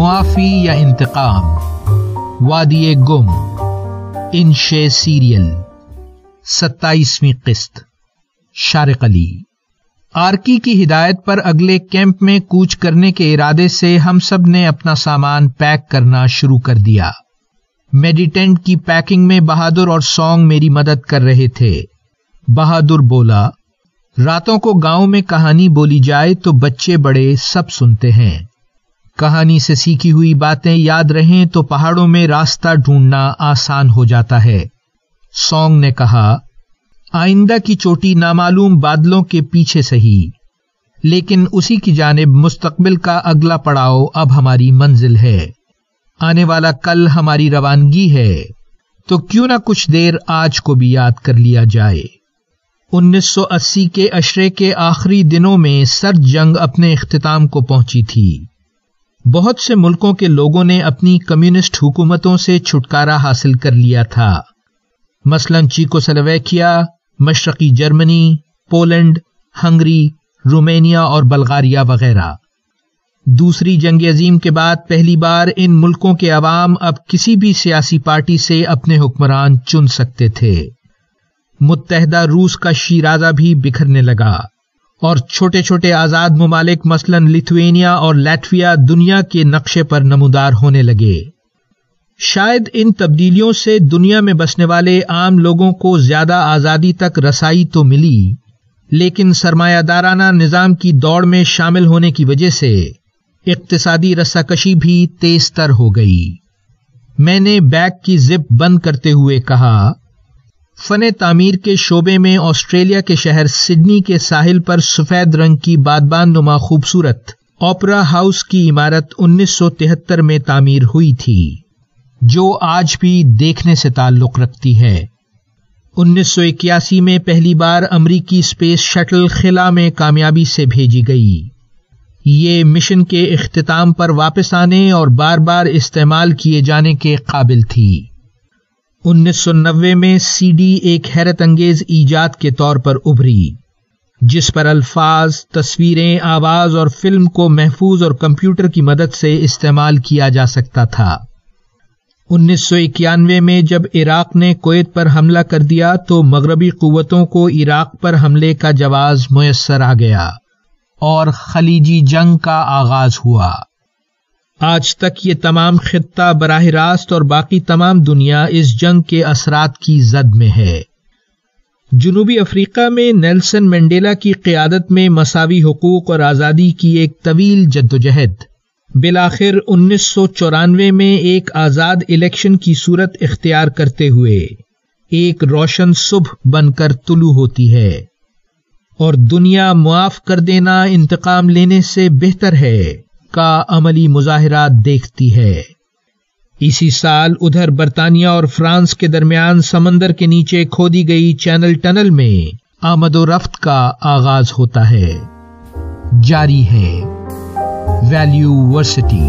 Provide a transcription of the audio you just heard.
मुआफ़ी या इंतकाम, वादिये गुम, इंशे सीरियल, 27वीं किस्त। शारिक अली। आर्की की हिदायत पर अगले कैंप में कूच करने के इरादे से हम सब ने अपना सामान पैक करना शुरू कर दिया। मेडिटेंट की पैकिंग में बहादुर और सॉन्ग मेरी मदद कर रहे थे। बहादुर बोला, रातों को गांव में कहानी बोली जाए तो बच्चे बड़े सब सुनते हैं। कहानी से सीखी हुई बातें याद रहें तो पहाड़ों में रास्ता ढूंढना आसान हो जाता है। सॉन्ग ने कहा, आइंदा की चोटी नामालूम बादलों के पीछे सही, लेकिन उसी की जानिब मुस्तकबिल का अगला पड़ाव अब हमारी मंजिल है। आने वाला कल हमारी रवानगी है, तो क्यों ना कुछ देर आज को भी याद कर लिया जाए। 1980 के अशरे के आखिरी दिनों में सर्द जंग अपने इख्तिताम को पहुंची थी। बहुत से मुल्कों के लोगों ने अपनी कम्युनिस्ट हुकूमतों से छुटकारा हासिल कर लिया था, मसलन चीकोस्लोवाकिया, मशरकी जर्मनी, पोलैंड, हंगरी, रोमानिया और बल्गारिया वगैरह। दूसरी जंग अजीम के बाद पहली बार इन मुल्कों के अवाम अब किसी भी सियासी पार्टी से अपने हुक्मरान चुन सकते थे। मुत्तहदा रूस का शीराजा भी बिखरने लगा और छोटे छोटे आजाद ममालिक मसलन लिथुआनिया और लैटविया दुनिया के नक्शे पर नमूदार होने लगे। शायद इन तब्दीलियों से दुनिया में बसने वाले आम लोगों को ज्यादा आजादी तक रसाई तो मिली, लेकिन सरमायादाराना निजाम की दौड़ में शामिल होने की वजह से इक्तिसादी रस्साकशी भी तेज तर हो गई। मैंने बैग की जिप बंद करते हुए कहा, फने तामीर के शोबे में ऑस्ट्रेलिया के शहर सिडनी के साहिल पर सफेद रंग की बादबान नुमा खूबसूरत ओपरा हाउस की इमारत 1973 में तामीर हुई थी, जो आज भी देखने से ताल्लुक रखती है। 1981 में पहली बार अमरीकी स्पेस शटल खिला में कामयाबी से भेजी गई। ये मिशन के इख्तिताम पर वापस आने और बार बार इस्तेमाल किए जाने के काबिल थी। 1990 में सीडी एक हैरत अंगेज ईजाद के तौर पर उभरी, जिस पर अल्फाज, तस्वीरें, आवाज और फिल्म को महफूज और कंप्यूटर की मदद से इस्तेमाल किया जा सकता था। 1991 में जब इराक ने कुवैत पर हमला कर दिया तो मगरबी कुव्वतों को इराक पर हमले का जवाज मुयस्सर आ गया और खलीजी जंग का आगाज हुआ। आज तक ये तमाम खित्ता बराह रास्त और बाकी तमाम दुनिया इस जंग के असरात की जद में है। जनूबी अफ्रीका में नेल्सन मंडेला की क़ियादत में मसावी हुकूक और आज़ादी की एक तवील जद्दोजहद बिलाखिर 1994 में एक आज़ाद इलेक्शन की सूरत इख्तियार करते हुए एक रोशन सुबह बनकर तुलू होती है, और दुनिया मुआफ कर देना इंतकाम लेने से बेहतर है का अमली मुजाहिरा देखती है। इसी साल उधर बरतानिया और फ्रांस के दरमियान समंदर के नीचे खोदी गई चैनल टनल में आमदोरफ्त का आगाज होता है। जारी है वैल्यू वर्सिटी।